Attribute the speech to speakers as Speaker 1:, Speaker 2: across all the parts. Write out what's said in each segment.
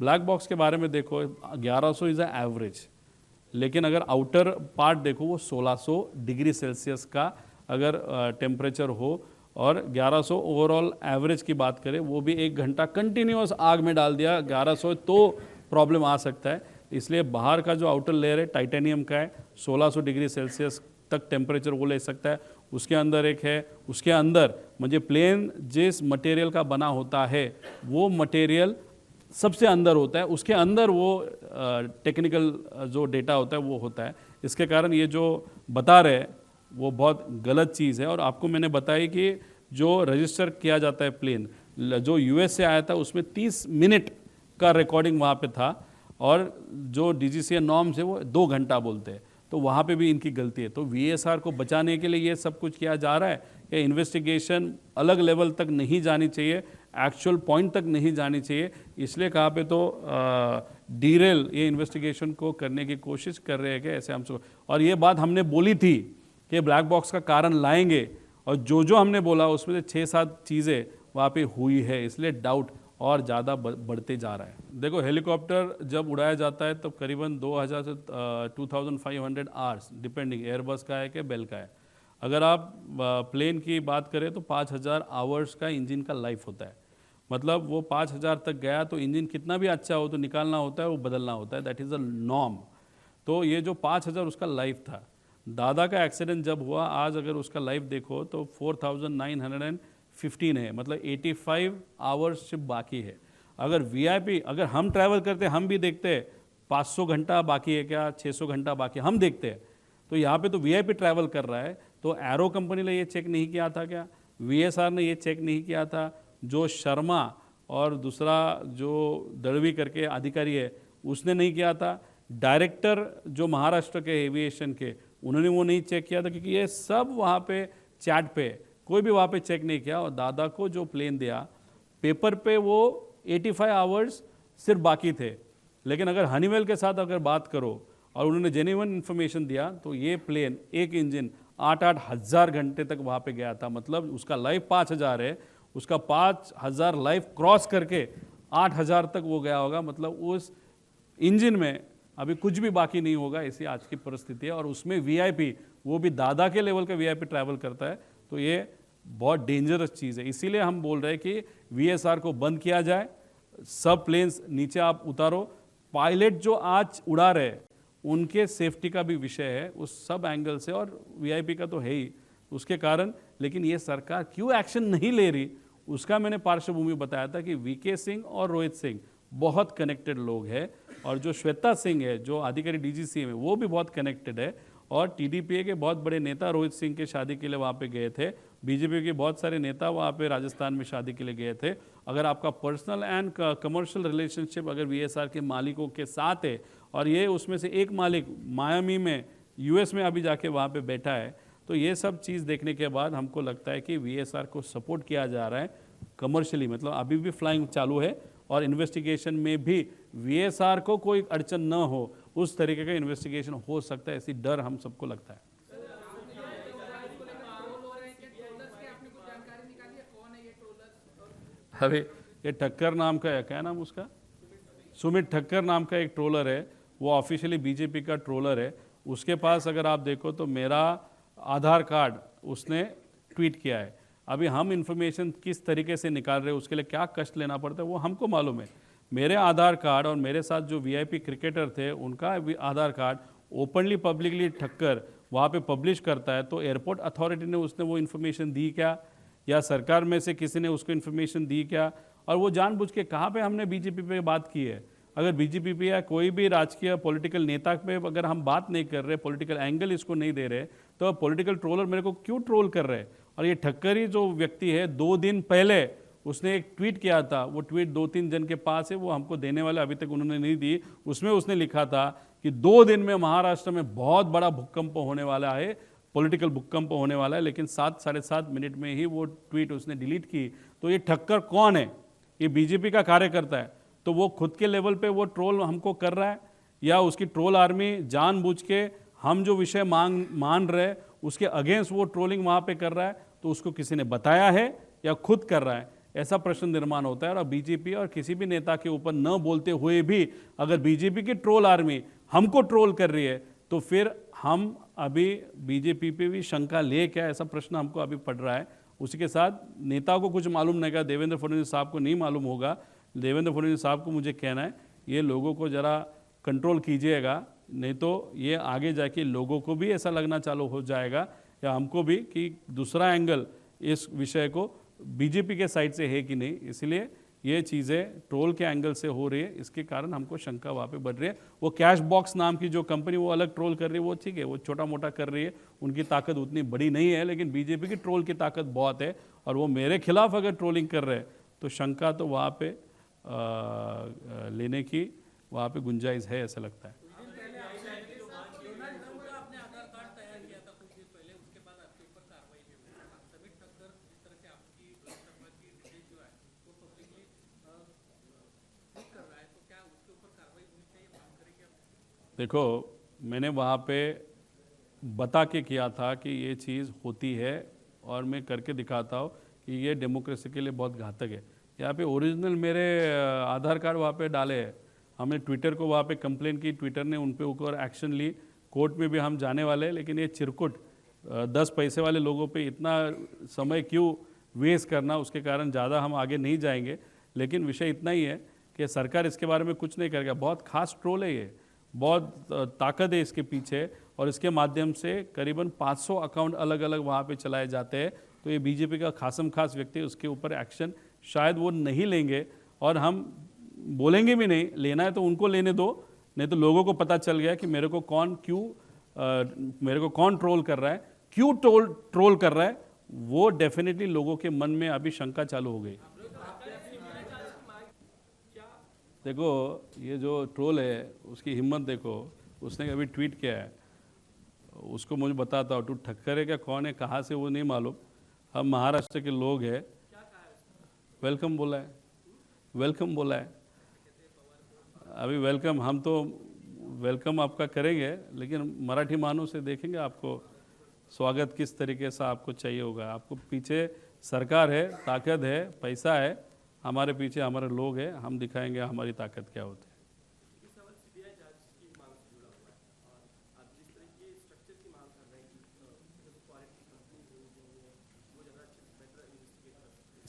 Speaker 1: Black box के बारे में देखो 1100 इज़ एवरेज, लेकिन अगर आउटर पार्ट देखो वो 1600 डिग्री सेल्सियस का अगर टेम्परेचर हो और 1100 ओवरऑल एवरेज की बात करें, वो भी 1 घंटा कंटिन्यूस आग में डाल दिया 1100 तो प्रॉब्लम आ सकता है। इसलिए बाहर का जो आउटर लेयर है टाइटेनियम का है, 1600 डिग्री सेल्सियस तक टेम्परेचर वो ले सकता है। उसके अंदर एक है, उसके अंदर मुझे प्लेन जिस मटेरियल का बना होता है वो मटेरियल सबसे अंदर होता है, उसके अंदर वो टेक्निकल जो डेटा होता है वो होता है। इसके कारण ये जो बता रहे हैं वो बहुत गलत चीज़ है। और आपको मैंने बताई कि जो रजिस्टर किया जाता है प्लेन जो यूएस से आया था उसमें 30 मिनट का रिकॉर्डिंग वहाँ पे था, और जो डीजीसीए नॉर्म्स है वो 2 घंटा बोलते हैं, तो वहाँ पे भी इनकी गलती है। तो वीएसआर को बचाने के लिए ये सब कुछ किया जा रहा है कि इन्वेस्टिगेशन अलग लेवल तक नहीं जानी चाहिए, एक्चुअल पॉइंट तक नहीं जानी चाहिए। इसलिए कहाँ पे तो डीरेल ये इन्वेस्टिगेशन को करने की कोशिश कर रहे हैं कि ऐसे हमसे, और ये बात हमने बोली थी कि ब्लैक बॉक्स का कारण लाएंगे, और जो हमने बोला उसमें से 6-7 चीज़ें वहाँ पे हुई है, इसलिए डाउट और ज़्यादा बढ़ते जा रहा है। देखो हेलीकॉप्टर जब उड़ाया जाता है तो करीबन 2000 से 2500 आवर्स डिपेंडिंग एयरबस का है कि बेल का है। अगर आप प्लेन की बात करें तो 5000 आवर्स का इंजन का लाइफ होता है। मतलब वो 5000 तक गया तो इंजन कितना भी अच्छा हो तो निकालना होता है, वो बदलना होता है, दैट इज़ अ नॉर्म। तो ये जो 5000 उसका लाइफ था। दादा का एक्सीडेंट जब हुआ, आज अगर उसका लाइफ देखो तो 4915 है, मतलब 85 आवर्स सिर्फ बाकी है। अगर वीआईपी, अगर हम ट्रैवल करते हम भी देखते हैं 500 घंटा बाकी है क्या, 600 घंटा बाकी हम देखते हैं। तो यहाँ पे तो वीआईपी ट्रैवल कर रहा है, तो एरो कंपनी ने ये चेक नहीं किया था क्या, वीएसआर ने ये चेक नहीं किया था, जो शर्मा और दूसरा जो दड़वी करके अधिकारी है उसने नहीं किया था, डायरेक्टर जो महाराष्ट्र के एविएशन के उन्होंने वो नहीं चेक किया था, क्योंकि ये सब वहाँ पे चैट पे कोई भी वहाँ पे चेक नहीं किया। और दादा को जो प्लेन दिया पेपर पे वो 85 आवर्स सिर्फ बाकी थे, लेकिन अगर हनीवेल के साथ अगर बात करो और उन्होंने जेन्युइन इन्फॉर्मेशन दिया तो ये प्लेन एक इंजन 8-8 हज़ार घंटे तक वहाँ पे गया था। मतलब उसका लाइफ 5000 है, उसका 5000 लाइफ क्रॉस करके 8000 तक वो गया होगा। मतलब उस इंजन में अभी कुछ भी बाकी नहीं होगा, ऐसी आज की परिस्थिति है। और उसमें वीआईपी, वो भी दादा के लेवल का वीआईपी ट्रैवल करता है, तो ये बहुत डेंजरस चीज़ है। इसीलिए हम बोल रहे हैं कि वीएसआर को बंद किया जाए, सब प्लेन्स नीचे आप उतारो। पायलट जो आज उड़ा रहे उनके सेफ्टी का भी विषय है उस सब एंगल से, और वीआईपी का तो है ही उसके कारण। लेकिन ये सरकार क्यों एक्शन नहीं ले रही, उसका मैंने पार्श्वभूमि बताया था कि वीके सिंह और रोहित सिंह बहुत कनेक्टेड लोग हैं, और जो श्वेता सिंह है जो अधिकारी डीजीसी में वो भी बहुत कनेक्टेड है, और टीडीपीए के बहुत बड़े नेता रोहित सिंह के शादी के लिए वहाँ पे गए थे, बीजेपी के बहुत सारे नेता वहाँ पे राजस्थान में शादी के लिए गए थे। अगर आपका पर्सनल एंड कमर्शियल रिलेशनशिप अगर वीएसआर के मालिकों के साथ है, और ये उसमें से एक मालिक मायामी में यूएस में अभी जाके वहाँ पे बैठा है, तो ये सब चीज़ देखने के बाद हमको लगता है कि वीएसआर को सपोर्ट किया जा रहा है कमर्शियली। मतलब अभी भी फ्लाइंग चालू है, और इन्वेस्टिगेशन में भी वीएसआर को कोई अड़चन न हो उस तरीके का इन्वेस्टिगेशन हो सकता है, ऐसी डर हम सबको लगता है। अभी ये ठक्कर नाम का है, क्या नाम उसका, सुमित ठक्कर नाम का एक ट्रोलर है, वो ऑफिशियली बीजेपी का ट्रोलर है। उसके पास अगर आप देखो तो मेरा आधार कार्ड उसने ट्वीट किया है। अभी हम इंफॉर्मेशन किस तरीके से निकाल रहे हैं, उसके लिए क्या कष्ट लेना पड़ता है वो हमको मालूम है। मेरे आधार कार्ड और मेरे साथ जो वीआईपी क्रिकेटर थे उनका आधार कार्ड ओपनली पब्लिकली ठक्कर वहाँ पे पब्लिश करता है, तो एयरपोर्ट अथॉरिटी ने उसने वो इन्फॉर्मेशन दी क्या, या सरकार में से किसी ने उसको इन्फॉर्मेशन दी क्या, और वो जानबूझ के कहाँ पे हमने बीजेपी पे बात की है। अगर बीजेपी पे या कोई भी राजकीय पॉलिटिकल नेता पे अगर हम बात नहीं कर रहे, पॉलिटिकल एंगल इसको नहीं दे रहे, तो पॉलिटिकल ट्रोलर मेरे को क्यों ट्रोल कर रहे हैं। और ये ठक्कर ही जो व्यक्ति है 2 दिन पहले उसने एक ट्वीट किया था, वो ट्वीट 2-3 जन के पास है, वो हमको देने वाले अभी तक उन्होंने नहीं दी। उसमें उसने लिखा था कि 2 दिन में महाराष्ट्र में बहुत बड़ा भूकंप होने वाला है, पॉलिटिकल भूकंप होने वाला है, लेकिन 7-7.5 मिनट में ही वो ट्वीट उसने डिलीट की। तो ये ठक्कर कौन है, ये बीजेपी का कार्यकर्ता है, तो वो खुद के लेवल पे वो ट्रोल हमको कर रहा है, या उसकी ट्रोल आर्मी जानबूझ के हम जो विषय मान रहे उसके अगेंस्ट वो ट्रोलिंग वहाँ पे कर रहा है, तो उसको किसी ने बताया है या खुद कर रहा है, ऐसा प्रश्न निर्माण होता है। और बीजेपी और किसी भी नेता के ऊपर न बोलते हुए भी अगर बीजेपी की ट्रोल आर्मी हमको ट्रोल कर रही है तो फिर हम अभी बीजेपी पे भी शंका ले क्या, ऐसा प्रश्न हमको अभी पड़ रहा है। उसी के साथ नेता को कुछ मालूम नहीं होगा, देवेंद्र फडणवीस साहब को नहीं मालूम होगा। देवेंद्र फडणवीस साहब को मुझे कहना है ये लोगों को ज़रा कंट्रोल कीजिएगा, नहीं तो ये आगे जाके लोगों को भी ऐसा लगना चालू हो जाएगा या हमको भी कि दूसरा एंगल इस विषय को बीजेपी के साइड से है कि नहीं। इसलिए ये चीज़ें ट्रोल के एंगल से हो रही है, इसके कारण हमको शंका वहाँ पे बढ़ रही है। वो कैश बॉक्स नाम की जो कंपनी वो अलग ट्रोल कर रही है, वो ठीक है, वो छोटा मोटा कर रही है, उनकी ताकत उतनी बड़ी नहीं है। लेकिन बीजेपी की ट्रोल की ताकत बहुत है और वो मेरे खिलाफ अगर ट्रोलिंग कर रहे हैं तो शंका तो वहाँ पे लेने की वहाँ पे गुंजाइश है, ऐसा लगता है। देखो, मैंने वहाँ पे बता के किया था कि ये चीज़ होती है और मैं करके दिखाता हूँ कि ये डेमोक्रेसी के लिए बहुत घातक है। यहाँ पे ओरिजिनल मेरे आधार कार्ड वहाँ पे डाले हैं। हमने ट्विटर को वहाँ पे कंप्लेन की, ट्विटर ने उन पे ऊपर एक्शन ली, कोर्ट में भी हम जाने वाले हैं। लेकिन ये चिरकुट 10 पैसे वाले लोगों पे इतना समय क्यों वेस्ट करना, उसके कारण ज़्यादा हम आगे नहीं जाएंगे। लेकिन विषय इतना ही है कि सरकार इसके बारे में कुछ नहीं करेगा। बहुत खास ट्रोल है ये, बहुत ताकत है इसके पीछे और इसके माध्यम से करीबन 500 अकाउंट अलग अलग वहाँ पे चलाए जाते हैं। तो ये बीजेपी का खासम खास व्यक्ति, उसके ऊपर एक्शन शायद वो नहीं लेंगे और हम बोलेंगे भी नहीं। लेना है तो उनको लेने दो, नहीं तो लोगों को पता चल गया कि मेरे को कौन ट्रोल कर रहा है, क्यों ट्रोल कर रहा है, वो डेफिनेटली लोगों के मन में अभी शंका चालू हो गई। देखो, ये जो ट्रोल है उसकी हिम्मत देखो, उसने अभी ट्वीट किया है, उसको मुझे बताता हूँ। तू ठक्कर है क्या, कौन है, कहाँ से, वो नहीं मालूम। हम महाराष्ट्र के लोग हैं। वेलकम बोला है, वेलकम बोला है। अभी वेलकम, हम तो वेलकम आपका करेंगे, लेकिन मराठी मानों से देखेंगे आपको स्वागत किस तरीके से आपको चाहिए होगा। आपको पीछे सरकार है, ताकत है, पैसा है, हमारे पीछे हमारे लोग हैं, हम दिखाएंगे हमारी ताकत क्या होती है।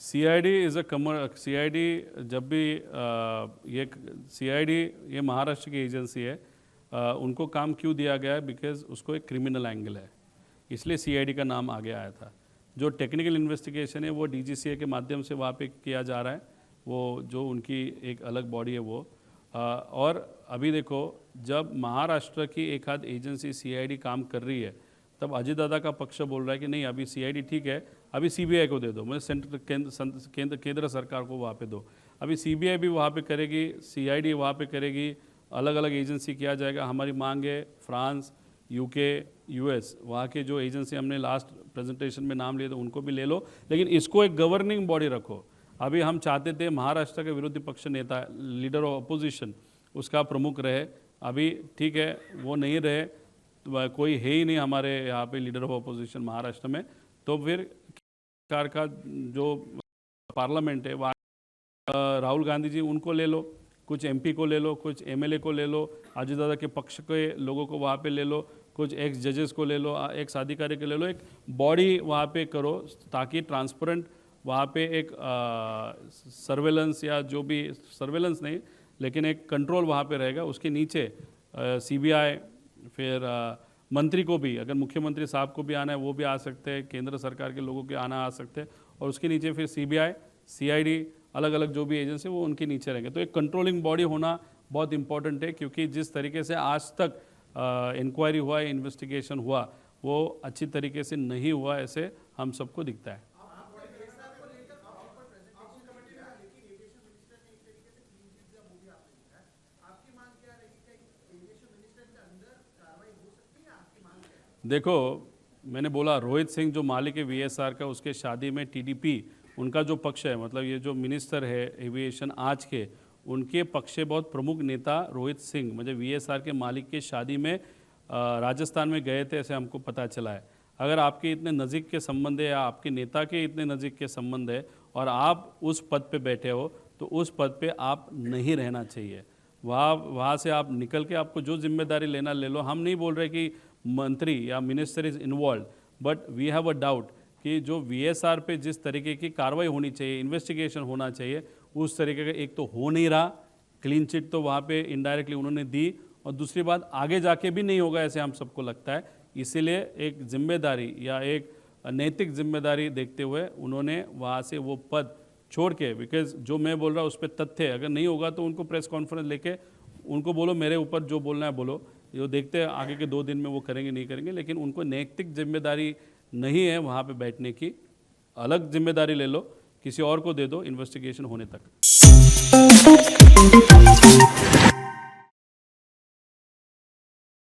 Speaker 1: सीआईडी इज़ अ सीआईडी जब भी ये सीआईडी ये महाराष्ट्र की एजेंसी है, उनको काम क्यों दिया गया है, बिकॉज उसको एक क्रिमिनल एंगल है, इसलिए सीआईडी का नाम आगे आया था। जो टेक्निकल इन्वेस्टिगेशन है वो डीजीसीए के माध्यम से वहाँ पे किया जा रहा है, वो जो उनकी एक अलग बॉडी है वो। और अभी देखो, जब महाराष्ट्र की एक आध एजेंसी सीआईडी काम कर रही है, तब अजय दादा का पक्ष बोल रहा है कि नहीं, अभी सीआईडी ठीक है, अभी सीबीआई को दे दो, मुझे सेंट्रल केंद्र सरकार को वहाँ पे दो। अभी सीबीआई भी वहाँ पे करेगी, सीआईडी वहाँ पे करेगी, अलग अलग एजेंसी किया जाएगा। हमारी मांग है फ्रांस, यूके, यूएस, वहाँ के जो एजेंसी हमने लास्ट प्रेजेंटेशन में नाम लिए थे उनको भी ले लो, लेकिन इसको एक गवर्निंग बॉडी रखो। अभी हम चाहते थे महाराष्ट्र के विरोधी पक्ष नेता, लीडर ऑफ अपोजिशन, उसका प्रमुख रहे, अभी ठीक है वो नहीं रहे, तो कोई है ही नहीं हमारे यहाँ पे लीडर ऑफ अपोजिशन महाराष्ट्र में। तो फिर सरकार का जो पार्लियामेंट है वहाँ राहुल गांधी जी उनको ले लो, कुछ एमपी को ले लो, कुछ एमएलए को ले लो, अजय दादा के पक्ष के लोगों को वहाँ पे ले लो, कुछ एक्स जजेस को ले लो, एक्स अधिकारी को ले लो, एक बॉडी वहाँ पे करो ताकि ट्रांसपेरेंट वहाँ पे एक सर्वेलेंस या जो भी सर्वेलेंस नहीं लेकिन एक कंट्रोल वहाँ पे रहेगा। उसके नीचे सीबीआई, फिर मंत्री को भी, अगर मुख्यमंत्री साहब को भी आना है वो भी आ सकते हैं, केंद्र सरकार के लोगों के आना आ सकते हैं, और उसके नीचे फिर सीबीआई, सीआईडी, अलग अलग जो भी एजेंसी वो उनके नीचे रहेंगे। तो एक कंट्रोलिंग बॉडी होना बहुत इंपॉर्टेंट है, क्योंकि जिस तरीके से आज तक इंक्वायरी हुआ, इन्वेस्टिगेशन हुआ, वो अच्छी तरीके से नहीं हुआ, ऐसे हम सबको दिखता है। देखो, मैंने बोला रोहित सिंह जो मालिक है वीएसआर का, उसके शादी में टीडीपी उनका जो पक्ष है, मतलब ये जो मिनिस्टर है एविएशन आज के, उनके पक्ष से बहुत प्रमुख नेता रोहित सिंह मुझे वीएसआर के मालिक के शादी में राजस्थान में गए थे, ऐसे हमको पता चला है। अगर आपके इतने नज़दीक के संबंध है या आपके नेता के इतने नज़दीक के संबंध है और आप उस पद पे बैठे हो तो उस पद पे आप नहीं रहना चाहिए। वहाँ से आप निकल के आपको जो जिम्मेदारी लेना ले लो। हम नहीं बोल रहे कि मंत्री या minister is involve, but we have a doubt कि जो वीएसआर पे जिस तरीके की कार्रवाई होनी चाहिए, इन्वेस्टिगेशन होना चाहिए, उस तरीके का एक तो हो नहीं रहा। क्लीन चिट तो वहाँ पे इनडायरेक्टली उन्होंने दी, और दूसरी बात आगे जाके भी नहीं होगा ऐसे हम सबको लगता है। इसीलिए एक जिम्मेदारी या एक नैतिक जिम्मेदारी देखते हुए उन्होंने वहाँ से वो पद छोड़ के, बिकॉज जो मैं बोल रहा हूँ उस पर तथ्य है, अगर नहीं होगा तो उनको प्रेस कॉन्फ्रेंस लेके उनको बोलो मेरे ऊपर जो बोलना है बोलो, जो देखते हैं आगे के 2 दिन में वो करेंगे नहीं करेंगे, लेकिन उनको नैतिक जिम्मेदारी नहीं है वहाँ पे बैठने की। अलग जिम्मेदारी ले लो, किसी और को दे दो इन्वेस्टिगेशन होने तक।